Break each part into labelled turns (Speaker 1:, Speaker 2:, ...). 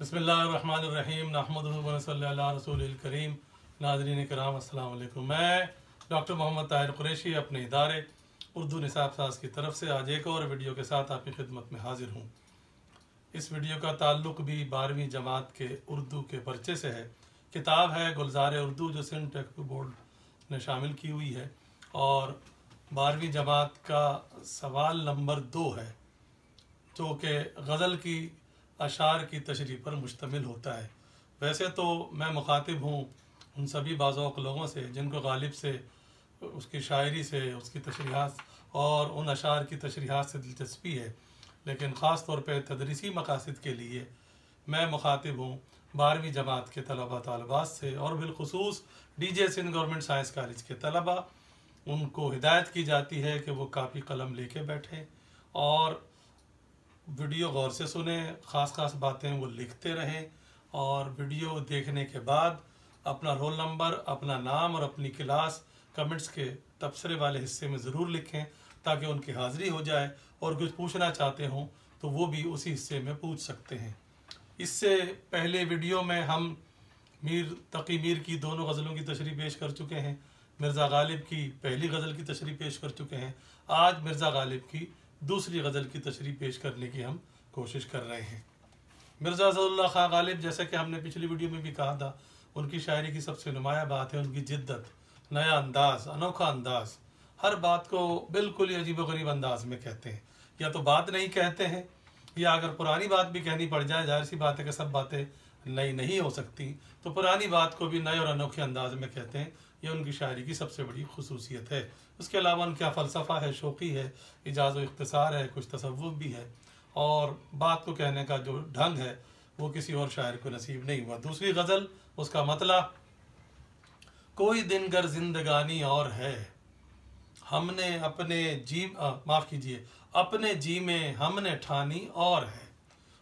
Speaker 1: बिस्मिल्लाहिर्रहमानिर्रहीम नहमदुहु व नसल्ली अला रसूलिल करीम। नाज़रीन किराम अस्सलाम वालेकुम। मैं डॉक्टर मोहम्मद ताहिर कुरैशी अपने इदारे उर्दू निसाब साज की तरफ से आज एक और वीडियो के साथ आपकी खिदमत में हाजिर हूँ। इस वीडियो का ताल्लुक़ भी 12वीं जमात के उर्दू के पर्चे से है। किताब है गुलज़ार उर्दू जो सिंध टेक्स्ट बोर्ड ने शामिल की हुई है और 12वीं जमात का सवाल नंबर 2 है जो कि गज़ल की अशार की तशरीह पर मुश्तमिल होता है। वैसे तो मैं मुखातिब हूँ उन सभी बाज़ौक़ लोगों से जिनको गालिब से उसकी शायरी से उसकी तशरीहात और उन अशार की तशरीहात से दिलचस्पी है, लेकिन ख़ास तौर पर तदरीसी मकासद के लिए मैं मुखातिब हूँ 12वीं जमात के तलबा तालिबात से और बिलखुसूस DJ Sindh government science college के तलबा। उनको हिदायत की जाती है कि वो कापी कलम लेके बैठें और वीडियो गौर से सुने, ख़ास बातें वो लिखते रहें और वीडियो देखने के बाद अपना रोल नंबर, अपना नाम और अपनी क्लास कमेंट्स के तबसरे वाले हिस्से में ज़रूर लिखें ताकि उनकी हाज़िरी हो जाए और कुछ पूछना चाहते हों तो वो भी उसी हिस्से में पूछ सकते हैं। इससे पहले वीडियो में हम मीर तकी मीर की दोनों गज़लों की तशरीह पेश कर चुके हैं, मिर्ज़ा गालिब की पहली गज़ल की तशरीह पेश कर चुके हैं। आज मिर्ज़ा गालिब की दूसरी गज़ल की तशरीह पेश करने की हम कोशिश कर रहे हैं। मिर्ज़ा ज़फ़रुल्लाह खां गालिब, जैसे कि हमने पिछली वीडियो में भी कहा था, उनकी शायरी की सबसे नुमाया बात है उनकी जिद्दत, नया अंदाज़, अनोखा अंदाज़। हर बात को बिल्कुल ही अजीब व गरीब अंदाज में कहते हैं, या तो बात नहीं कहते हैं या अगर पुरानी बात भी कहनी पड़ जाए, जाहिर सी बात है कि सब बातें नई नहीं हो सकती, तो पुरानी बात को भी नए और अनोखे अंदाज में कहते हैं। यह उनकी शायरी की सबसे बड़ी खुसूसियत है। उसके अलावा उनका फ़लसफ़ा है, शौक़ी है, इजाज़ व इख्तिसार है, कुछ तसव्वुफ़ भी है और बात को कहने का जो ढंग है वो किसी और शायर को नसीब नहीं हुआ। दूसरी गज़ल, उसका मतलब, कोई दिन गर जिंदगानी और है, हमने अपने जी माफ़ कीजिए अपने जी में हमने ठानी और है।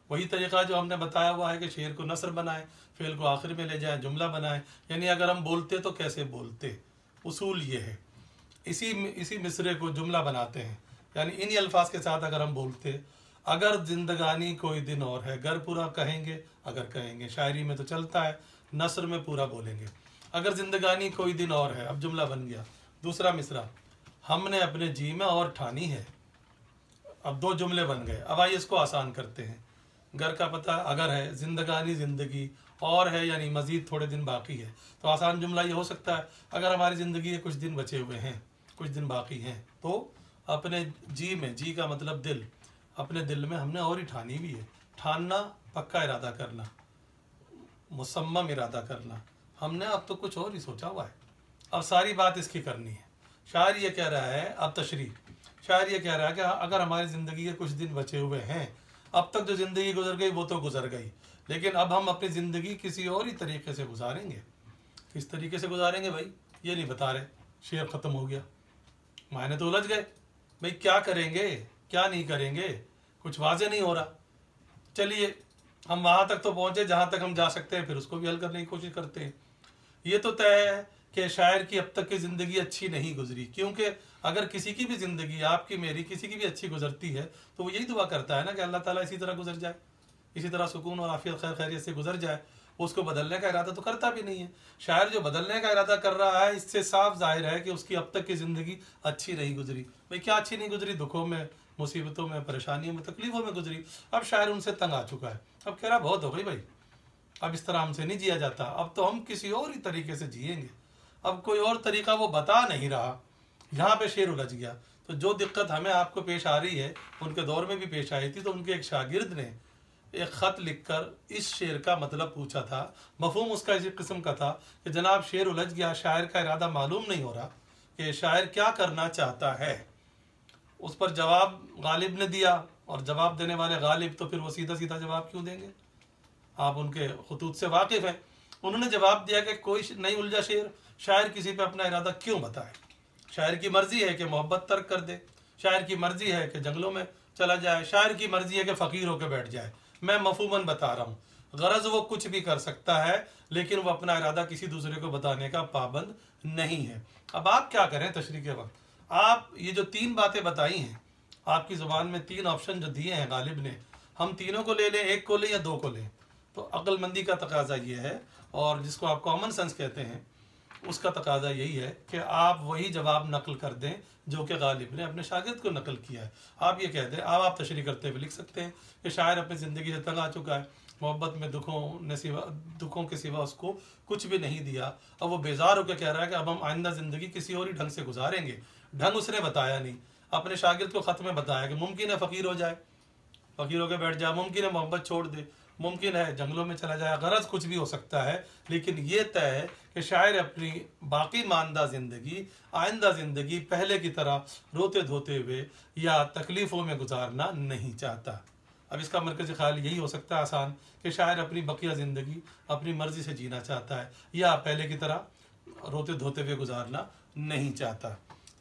Speaker 1: वही तरीक़ा जो हमने बताया हुआ है कि शेर को नसर बनाए, फ़ेल को आखिर में ले जाए, जुमला बनाए, यानी अगर हम बोलते तो कैसे बोलते, उसूल ये है। इसी मिसरे को जुमला बनाते हैं, यानी इन्हीं अल्फाज के साथ अगर हम बोलते, अगर जिंदगानी कोई दिन और है, गर पूरा कहेंगे, अगर कहेंगे शायरी में तो चलता है, नसर में पूरा बोलेंगे। अगर जिंदगानी कोई दिन और है, अब जुमला बन गया। दूसरा मिसरा, हमने अपने जी में और ठानी है, अब 2 जुमले बन गए। अब आइए इसको आसान करते हैं। घर का पता अगर है, जिंदगानी ज़िंदगी और है यानी मज़ीद थोड़े दिन बाकी है, तो आसान जुमला ये हो सकता है, अगर हमारी ज़िंदगी के कुछ दिन बचे हुए हैं, कुछ दिन बाकी हैं, तो अपने जी में, जी का मतलब दिल, अपने दिल में हमने और ही ठानी भी है। ठानना, पक्का इरादा करना, मुसम्मम इरादा करना, हमने अब तो कुछ और ही सोचा हुआ है, अब सारी बात इसकी करनी है। शायर ये कह रहा है, अब तशरीह, शायर ये कह रहा है कि अगर हमारी ज़िंदगी के कुछ दिन बचे हुए हैं, अब तक जो ज़िंदगी गुजर गई वो तो गुजर गई, लेकिन अब हम अपनी ज़िंदगी किसी और ही तरीके से गुजारेंगे। किस तरीके से गुजारेंगे भाई, ये नहीं बता रहे। शेर ख़त्म हो गया, मायने तो उलझ गए भाई, क्या करेंगे क्या नहीं करेंगे, कुछ वाज़े नहीं हो रहा। चलिए हम वहाँ तक तो पहुँचे जहाँ तक हम जा सकते हैं, फिर उसको भी हल करने की कोशिश करते हैं। ये तो तय है कि शायर की अब तक की ज़िंदगी अच्छी नहीं गुजरी, क्योंकि अगर किसी की भी ज़िंदगी, आपकी मेरी किसी की भी अच्छी गुजरती है तो वो यही दुआ करता है ना कि अल्लाह ताला इसी तरह गुजर जाए, इसी तरह सुकून और आफियत खैर खैरियत से गुजर जाए। उसको बदलने का इरादा तो करता भी नहीं है। शायर जो बदलने का इरादा कर रहा है, इससे साफ जाहिर है कि उसकी अब तक की ज़िंदगी अच्छी नहीं गुजरी। भाई क्या अच्छी नहीं गुजरी, दुखों में, मुसीबतों में, परेशानियों में, तकलीफ़ों में गुजरी। अब शायर उनसे तंग आ चुका है, अब कह रहा बहुत हो गई भाई, अब इस तरह हमसे नहीं जिया जाता, अब तो हम किसी और ही तरीके से जिएंगे। अब कोई और तरीका वो बता नहीं रहा, यहाँ पे शेर उलझ गया। तो जो दिक्कत हमें आपको पेश आ रही है उनके दौर में भी पेश आई थी। तो उनके एक शागिर्द ने एक ख़त लिखकर इस शेर का मतलब पूछा था। मफहूम उसका इसी किस्म का था कि जनाब शेर उलझ गया, शायर का इरादा मालूम नहीं हो रहा कि शायर क्या करना चाहता है। उस पर जवाब गालिब ने दिया, और जवाब देने वाले गालिब तो फिर वो सीधा सीधा जवाब क्यों देंगे, आप उनके खतूत से वाकिफ़ हैं। उन्होंने जवाब दिया कि कोई नहीं उलझा शेर, शायर किसी पे अपना इरादा क्यों बताए। शायर की मर्ज़ी है कि मोहब्बत तर्क कर दे, शायर की मर्ज़ी है कि जंगलों में चला जाए, शायर की मर्ज़ी है कि फ़कीर होकर बैठ जाए। मैं मफहूमन बता रहा हूँ, गरज वो कुछ भी कर सकता है, लेकिन वो अपना इरादा किसी दूसरे को बताने का पाबंद नहीं है। अब आप क्या करें तशरीह के वक्त, आप ये जो 3 बातें बताई हैं, आपकी ज़ुबान में 3 ऑप्शन जो दिए हैं गालिब ने, हम तीनों को ले लें, एक को लें या 2 को लें। तो अक्लमंदी का तकाजा ये है, और जिसको आप कॉमन सेंस कहते हैं, उसका तकाजा यही है कि आप वही जवाब नकल कर दें जो कि गालिब ने अपने शागिर्द को नकल किया है। आप ये कह दें, आप तशरीह करते हुए लिख सकते हैं कि शायर अपनी ज़िंदगी से तंग आ चुका है, मोहब्बत में दुखों के सिवा उसको कुछ भी नहीं दिया। अब वो बेजार होकर कह रहा है कि अब हम आइंदा ज़िंदगी किसी और ही ढंग से गुजारेंगे। ढंग उसने बताया नहीं, अपने शागिर्द को ख़त में बताया कि मुमकिन है फ़कीर हो जाए, फ़कीर होकर बैठ जाए, मुमकिन है मोहब्बत छोड़ दे, मुमकिन है जंगलों में चला जाए, गरज कुछ भी हो सकता है। लेकिन ये तय है कि शायर अपनी बाकी मानदा ज़िंदगी, आइंदा ज़िंदगी पहले की तरह रोते धोते हुए या तकलीफ़ों में गुजारना नहीं चाहता। अब इसका मरकज़ी ख्याल यही हो सकता है आसान, कि शायर अपनी बकिया ज़िंदगी अपनी मर्ज़ी से जीना चाहता है या पहले की तरह रोते धोते हुए गुजारना नहीं चाहता।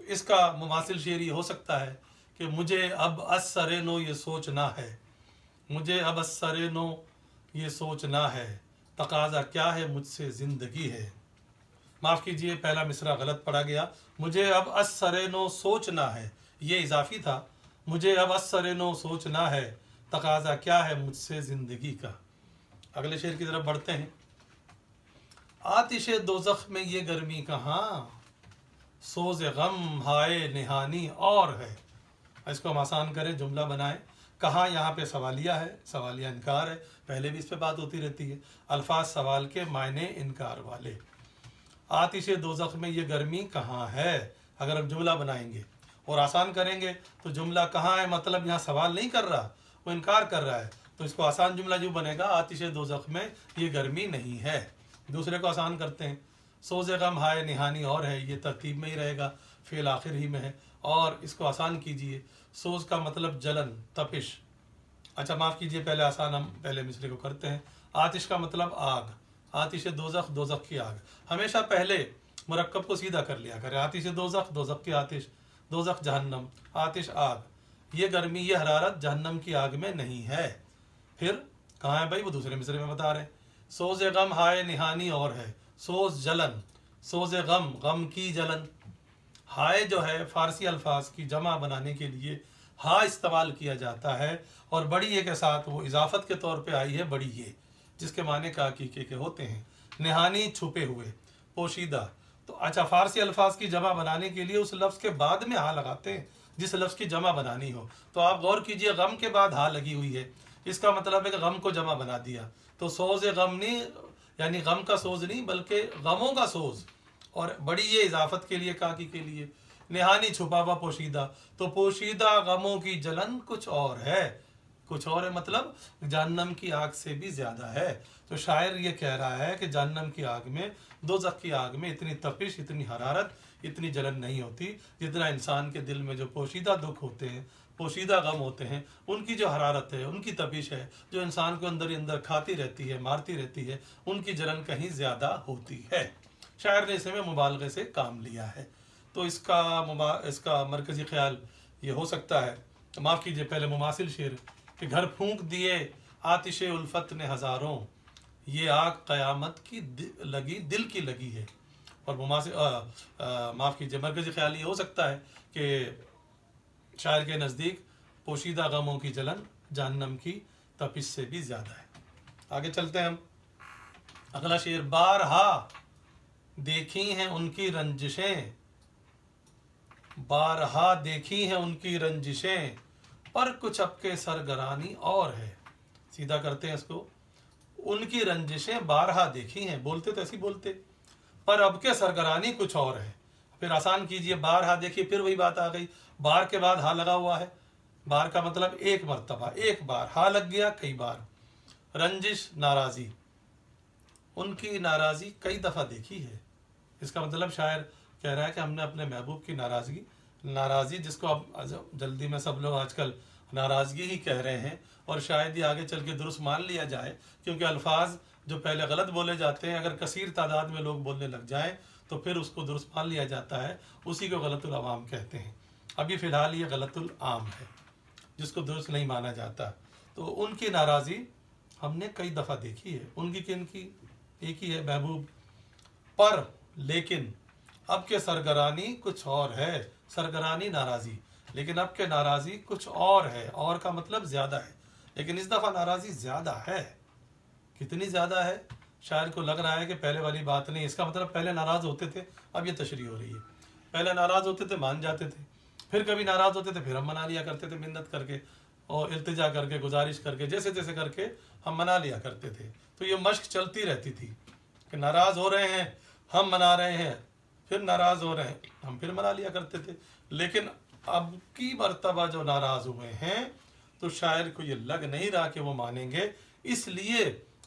Speaker 1: इसका मुमासिल शेर ये हो सकता है कि मुझे अब असरे नो ये सोचना है, मुझे अब असरे नो ये सोचना है, तकाजा क्या है मुझसे ज़िंदगी है। माफ़ कीजिए, पहला मिसरा गलत पढ़ा गया। मुझे अब असरे नो सोचना है, ये इजाफी था। मुझे अब असरे नो सोचना है, तकाजा क्या है मुझसे ज़िंदगी का। अगले शेर की तरफ बढ़ते हैं। आतिशे दोज़ख में ये गर्मी कहाँ, सोज़ गम हाय निहानी और है। इसको हम आसान करें, जुमला बनाएं। कहाँ यहाँ पे सवालिया है, सवालिया इनकार है, पहले भी इस पे बात होती रहती है। अल्फाज सवाल के मायने इनकार वाले। आतिशे दोज़ख में ये गर्मी कहाँ है, अगर हम जुमला बनाएंगे और आसान करेंगे तो जुमला कहाँ है मतलब यहाँ सवाल नहीं कर रहा, वो इनकार कर रहा है, तो इसको आसान जुमला जो बनेगा, आतिशे दोज़ख में ये गर्मी नहीं है। दूसरे को आसान करते हैं, सोज़े गम हाय निहानी और है, ये तरतीब में ही रहेगा, फेल आखिर ही में है। और इसको आसान कीजिए, सोज़ का मतलब जलन, तपिश। अच्छा माफ़ कीजिए, पहले आसान हम पहले मिसरे को करते हैं। आतिश का मतलब आग, आतिशे दोज़ख, दोज़ख की आग। हमेशा पहले मुरक्कब को सीधा कर लिया करें। आतिशे दोज़ख, दोज़ख की आतिश, दोज़ख जहन्नम, आतिश आग। ये गर्मी, ये हरारत जहन्नम की आग में नहीं है। फिर कहाँ है भाई, वो दूसरे मिसरे में बता रहे हैं। सोज़े गम हाय निहानी और है, सोज़ जलन, सोज़े गम, गम की जलन। हाय जो है फारसी अल्फाज की जमा बनाने के लिए हा इस्तेमाल किया जाता है, और बड़ी ये के साथ वो इजाफत के तौर पे आई है बड़ी ये, जिसके माने का हकीके के होते हैं। निहानी छुपे हुए, पोशीदा। तो अच्छा, फारसी अल्फाज की जमा बनाने के लिए उस लफ्ज़ के बाद में हा लगाते हैं जिस लफ्ज़ की जमा बनानी हो। तो आप गौर कीजिए, गम के बाद हा लगी हुई है, इसका मतलब है कि गम को जमा बना दिया। तो सोज़ गम नहीं, यानी गम का सोज़ नहीं बल्कि गमों का सोज़, और बड़ी ये इजाफत के लिए, काकी के लिए। निहानी छुपा हुआ, पोशीदा। तो पोशीदा गमों की जलन कुछ और है, कुछ और है मतलब जहन्नम की आग से भी ज़्यादा है। तो शायर ये कह रहा है कि जहन्नम की आग में, दोज़ख की आग में इतनी तपिश, इतनी हरारत, इतनी जलन नहीं होती जितना इंसान के दिल में जो पोशीदा दुख होते हैं, पोशीदा गम होते हैं, उनकी जो हरारत है, उनकी तपिश है, जो इंसान को अंदर ही अंदर खाती रहती है, मारती रहती है, उनकी जलन कहीं ज़्यादा होती है। शायर ने इसमें मुबालगे से काम लिया है। तो इसका मरकज़ी ख्याल ये हो सकता है, माफ़ कीजिए पहले मुमासिल शेर, कि घर फूंक दिए आतिशे उल्फत ने हज़ारों, ये आग क़यामत की लगी, दिल की लगी है। और मुमासिल माफ़ कीजिए मरकज़ी ख्याल ये हो सकता है कि शायर के नज़दीक पोशीदा गमों की जलन जहन्नम की तपिश से भी ज़्यादा है। आगे चलते हैं हम। अगला शेर, बारहा देखी हैं उनकी रंजिशें, बारहा देखी हैं उनकी रंजिशें, पर कुछ अब के सरगरानी और है। सीधा करते हैं इसको, उनकी रंजिशें बारहा देखी हैं, बोलते तो ऐसी बोलते, पर अब के सरगरानी कुछ और है। फिर आसान कीजिए, बारहा देखिए, फिर वही बात आ गई, बार के बाद हा लगा हुआ है। बार का मतलब एक मरतबा, एक बार, हा लग गया कई बार। रंजिश नाराज़ी, उनकी नाराज़ी कई दफ़ा देखी है। इसका मतलब शायर कह रहा है कि हमने अपने महबूब की नाराज़गी, जिसको अब जल्दी में सब लोग आजकल नाराज़गी ही कह रहे हैं, और शायद ही आगे चल के दुरुस्त मान लिया जाए, क्योंकि अल्फाज जो पहले गलत बोले जाते हैं, अगर कसीर तादाद में लोग बोलने लग जाएं तो फिर उसको दुरुस्त मान लिया जाता है, उसी को गलतुल अवाम कहते हैं। अभी फ़िलहाल ये गलतुल आम है, जिसको दुरुस्त नहीं माना जाता। तो उनकी नाराज़ी हमने कई दफ़ा देखी है। उनकी किन की, एक ही है, महबूब। पर लेकिन अब के सरगरानी कुछ और है, सरगरानी नाराज़ी, लेकिन अब के नाराज़ी कुछ और है। और का मतलब ज़्यादा है, लेकिन इस दफ़ा नाराज़ी ज़्यादा है। कितनी ज़्यादा है। शायर को लग रहा है कि पहले वाली बात नहीं, इसका मतलब पहले नाराज़ होते थे, अब ये तशरीह हो रही है। पहले नाराज़ होते थे, मान जाते थे, फिर कभी नाराज़ होते थे, फिर हम मना लिया करते थे, मिन्नत करके और इल्तिजा करके, गुजारिश करके, जैसे तैसे करके हम मना लिया करते थे। तो ये मश्क चलती रहती थी कि नाराज़ हो रहे हैं, हम मना रहे हैं, फिर नाराज़ हो रहे हैं, हम फिर मना लिया करते थे। लेकिन अब की मर्तबा जो नाराज़ हुए हैं तो शायर को ये लग नहीं रहा कि वो मानेंगे, इसलिए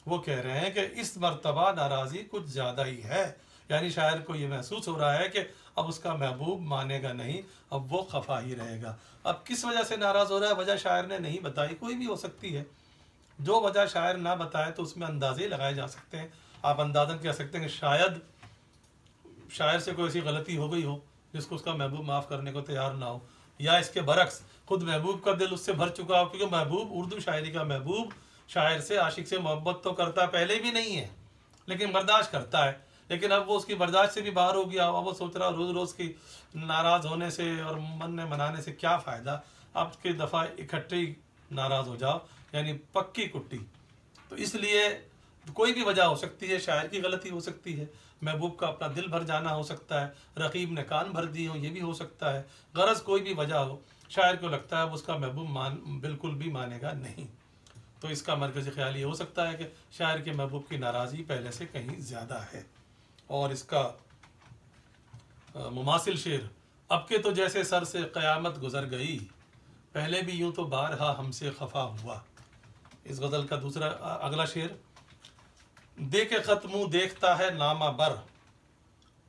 Speaker 1: वो कह रहे हैं कि इस मर्तबा नाराज़ी कुछ ज़्यादा ही है। यानी शायर को ये महसूस हो रहा है कि अब उसका महबूब मानेगा नहीं, अब वो खफा ही रहेगा। अब किस वजह से नाराज़ हो रहा है, वजह शायर ने नहीं बताई, कोई भी हो सकती है। जो वजह शायर ना बताए तो उसमें अंदाजे लगाए जा सकते हैं। आप अंदाजन कह सकते हैं कि शायद शायर से कोई ऐसी गलती हो गई हो जिसको उसका महबूब माफ़ करने को तैयार ना हो, या इसके बरक्स खुद महबूब का दिल उससे भर चुका हो, क्योंकि महबूब, उर्दू शायरी का महबूब शायर से, आशिक से मोहब्बत तो करता पहले भी नहीं है, लेकिन बर्दाश्त करता है। लेकिन अब वो उसकी बर्दाश्त से भी बाहर हो गया, अब वो सोच रहा रोज़ रोज़ की नाराज़ होने से और मन में मनाने से क्या फ़ायदा, अब की दफ़ा इकट्ठे ही नाराज़ हो जाओ, यानी पक्की कुट्टी। तो इसलिए कोई भी वजह हो सकती है, शायर की गलती हो सकती है, महबूब का अपना दिल भर जाना हो सकता है, रकीब ने कान भर दिए हो, ये भी हो सकता है। गरज कोई भी वजह हो, शायर को लगता है उसका महबूब बिल्कुल भी मानेगा नहीं। तो इसका मरकज़ी ख्याल ये हो सकता है कि शायर के महबूब की नाराज़गी पहले से कहीं ज़्यादा है। और इसका मुमासिल शेर, अब के तो जैसे सर से क़यामत गुज़र गई, पहले भी यूँ तो बारहा हमसे खफा हुआ। इस गज़ल का दूसरा अगला शेर, दे के ख़त मुँह देखता है नामा बर,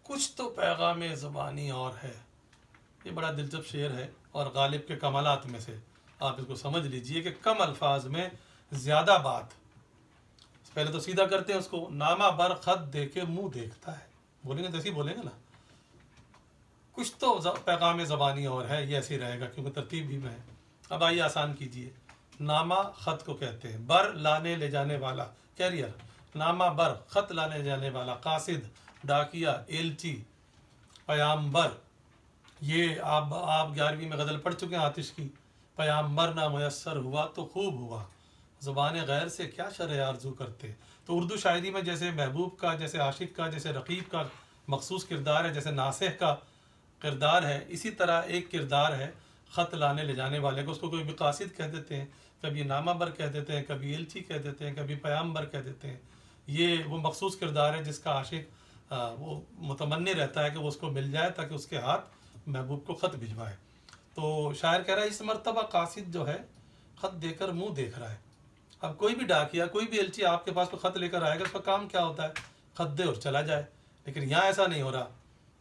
Speaker 1: कुछ तो पैगाम ज़बानी और है। ये बड़ा दिलचस्प शेर है और गालिब के कमालात में से आप इसको समझ लीजिए कि कम अल्फाज में ज़्यादा बात। पहले तो सीधा करते हैं उसको, नामा बर ख़त दे के मुँह देखता है, बोलेंगे तो ऐसे ही बोलेंगे ना, कुछ तो पैगाम ज़बानी और है, ये ऐसे ही रहेगा क्योंकि तरतीब भी में है। अब आइए आसान कीजिए, नामा ख़त को कहते हैं, बर लाने ले जाने वाला, कैरियर, नामा बर ख़त लाने ले जाने वाला, कासिद डाकिया, एलची, पयाम्बर। ये आप 11वीं में गज़ल पढ़ चुके हैं आतिश की, पयाम्बर ना मुयस्सर हुआ तो खूब हुआ, ज़ुबान गैर से क्या शर आरजू करते। तो उर्दू शायरी में जैसे महबूब का, जैसे आशिक का, जैसे रकीब का मखसूस किरदार है, जैसे नासिह का किरदार है, इसी तरह एक किरदार है ख़त लाने ले जाने वाले को। उसको कोई भी कासिद कह देते हैं, कभी नामाबर कह देते हैं, कभी एलची कह देते हैं, कभी पयाम्बर कह देते हैं। ये वो मखसूस किरदार है जिसका आशिक वो मुतमन्नी रहता है कि वो उसको मिल जाए ताकि उसके हाथ महबूब को ख़त भिजवाए। तो शायर कह रहा है इस मरतबा कासिद जो है ख़त देकर मुँह देख रहा है। अब कोई भी डाकिया, कोई भी एलची आपके पास को ख़त लेकर आएगा, उसका काम क्या होता है, ख़त दे और चला जाए। लेकिन यहाँ ऐसा नहीं हो रहा,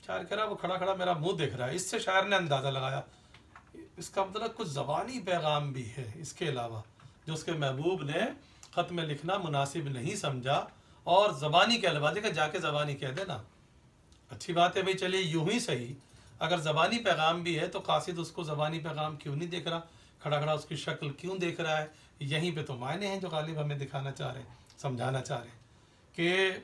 Speaker 1: शायर कह रहा है वो खड़ा खड़ा मेरा मुंह देख रहा है। इससे शायर ने अंदाज़ा लगाया इसका मतलब कुछ ज़बानी पैगाम भी है इसके अलावा, जो उसके महबूब ने ख़त में लिखना मुनासिब नहीं समझा, और ज़बानी के अलावा देखा, जाके ज़बानी कह देना अच्छी बात है भाई, चलिए यूँ ही सही, अगर ज़बानी पैगाम भी है तो कासिद उसको ज़बानी पैगाम क्यों नहीं देख रहा, खड़ा खड़ा उसकी शक्ल क्यों देख रहा है। यहीं पे तो मायने हैं जो गालिब हमें दिखाना चाह रहे हैं, समझाना चाह रहे हैं कि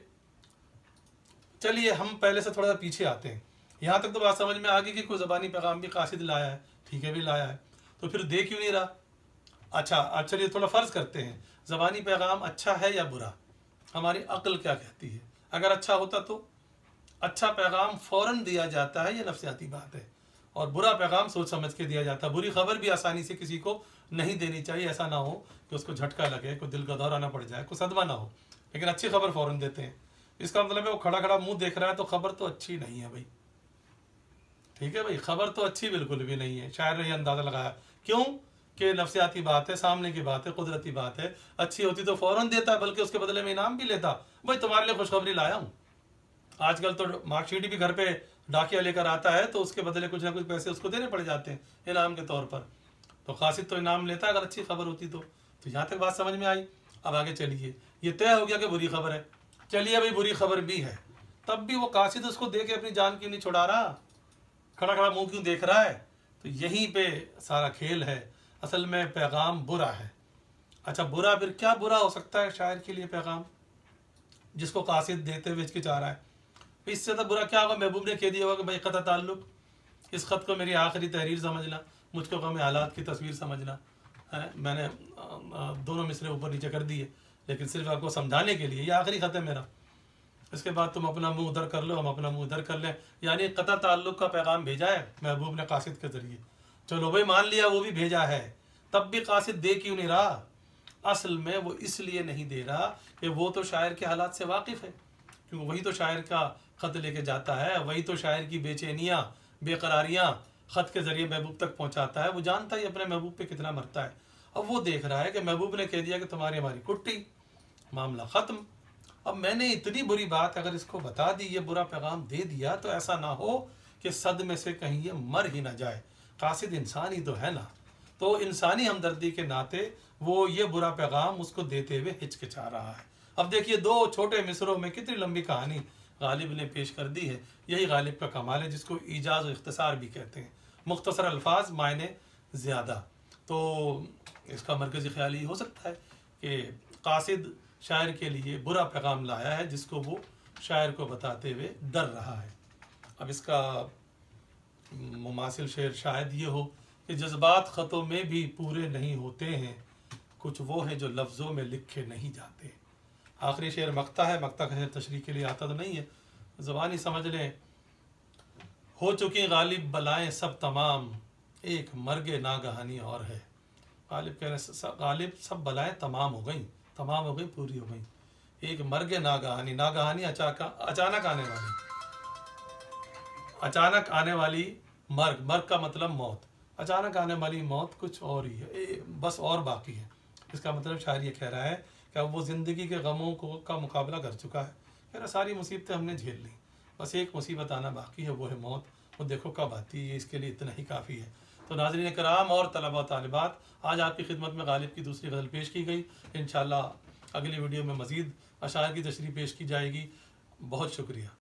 Speaker 1: चलिए हम पहले से थोड़ा सा पीछे आते हैं। यहाँ तक तो बात समझ में आ गई कि कोई ज़बानी पैगाम भी कासिद लाया है, ठीक है भी लाया है, तो फिर दे क्यों नहीं रहा। अच्छा अब चलिए थोड़ा फ़र्ज़ करते हैं, ज़बानी पैगाम अच्छा है या बुरा, हमारी अक्ल क्या कहती है। अगर अच्छा होता तो अच्छा पैगाम फ़ौरन दिया जाता है, ये नफ्सियाती बात है, और बुरा पैगाम सोच समझ के दिया जाता है। बुरी खबर भी आसानी से किसी को नहीं देनी चाहिए, ऐसा ना हो कि उसको झटका लगे, कोई दिल का दौरा ना पड़ जाए, कोई सदमा ना हो, लेकिन अच्छी खबर फ़ौरन देते हैं। इसका मतलब है वो खड़ा खड़ा मुंह देख रहा है तो खबर तो अच्छी नहीं है भाई, ठीक है भाई, खबर तो अच्छी बिल्कुल भी नहीं है। शायर ने यह अंदाज़ा लगाया, क्यों कि नफ्सियाती बात है, सामने की बात है, कुदरती बात है, अच्छी होती तो फ़ौरन देता, बल्कि उसके बदले में इनाम भी लेता, भाई तुम्हारे लिए खुशखबरी लाया हूँ। आजकल तो मार्कशीट भी घर पे डाकिया लेकर आता है तो उसके बदले कुछ ना कुछ पैसे उसको देने पड़ जाते हैं इनाम के तौर पर। तो कासिद तो इनाम लेता अगर अच्छी खबर होती तो यहाँ तक बात समझ में आई। अब आगे चलिए, ये तय हो गया कि बुरी खबर है, चलिए भाई बुरी खबर भी है, तब भी वो कासिद उसको दे के अपनी जान क्यों नहीं छुड़ा रहा, खड़ा खड़ा मुंह क्यों देख रहा है। तो यहीं पे सारा खेल है, असल में पैगाम बुरा है। अच्छा बुरा, फिर क्या बुरा हो सकता है शायर के लिए पैगाम जिसको कासिद देते हुए हिचकिचा रहा है। इससे ज़्यादा बुरा क्या होगा, महबूब ने कह दिया होगा कि भाई क़त्अ ताल्लुक़, इस ख़त को मेरी आखिरी तहरीर समझना, मुझको गम हालात की तस्वीर समझना है, मैंने दोनों मिसरे ऊपर नीचे कर दिए, लेकिन सिर्फ आपको समझाने के लिए। ये आखिरी ख़त है मेरा, इसके बाद तुम अपना मुंह उधर कर लो, हम अपना मुंह उधर कर लें। यानी क़ता ताल्लुक़ का पैगाम भेजा है महबूब ने कासिद के ज़रिए। चलो भाई मान लिया वो भी भेजा है, तब भी कासिद दे क्यों नहीं रहा? असल में वो इसलिए नहीं दे रहा कि वो तो शायर के हालात से वाकिफ़ है, क्योंकि वही तो शायर का ख़त लेके जाता है, वही तो शायर की बेचैनियाँ बेकरारियाँ ख़त के ज़रिए महबूब तक पहुँचाता है। वो जानता ही अपने महबूब पे कितना मरता है। अब वो देख रहा है कि महबूब ने कह दिया कि तुम्हारी हमारी कुट्टी, मामला ख़त्म। अब मैंने इतनी बुरी बात अगर इसको बता दी, ये बुरा पैगाम दे दिया, तो ऐसा ना हो कि सदमे से कहीं ये मर ही ना जाए। कासिद इंसान ही तो है ना, तो इंसानी हमदर्दी के नाते वो ये बुरा पैगाम उसको देते हुए हिचकिचा रहा है। अब देखिए 2 छोटे मिसरों में कितनी लंबी कहानी गालिब ने पेश कर दी है। यही गालिब का कमाल है, जिसको ईजाज़ और इख्तिसार भी कहते हैं। मुख्तसर अल्फाज मायने ज़्यादा। तो इसका मरकज़ी ख्याल ये हो सकता है कि कासिद शायर के लिए बुरा पैगाम लाया है, जिसको वो शायर को बताते हुए डर रहा है। अब इसका मुमासिल शेर शायद ये हो कि जज्बात ख़तों में भी पूरे नहीं होते हैं, कुछ वो हैं जो लफ्ज़ों में लिखे नहीं जाते। आखिरी शेर मक्ता है, मक्ता का शेर तशरीह के लिए आता तो नहीं है, ज़बानी समझ लें। हो चुकी गालिब बलाएं सब तमाम, एक मर्ग नागहानी और है। गालिब कह रहे गालिब सब बलाएं तमाम हो गई, पूरी हो गई। एक मर्ग नागहानी, नागहानी अचानक आने वाली मर्ग का मतलब मौत। अचानक आने वाली मौत कुछ और ही है, बस और बाकी है। इसका मतलब शायर ये कह रहा है कि अब वो ज़िंदगी के गमों का मुकाबला कर चुका है। कह रहा सारी मुसीबतें हमने झेल ली, बस एक मुसीबत आना बाकी है, वो है मौत। वो देखो कब आती है, इसके लिए इतना ही काफ़ी है। तो नाज़रीन कराम और तलबा तालिबात, आज आपकी खिदमत में गालिब की दूसरी गज़ल पेश की गई। इंशाअल्लाह अगली वीडियो में मज़ीद अशार की तशरीह पेश की जाएगी। बहुत शुक्रिया।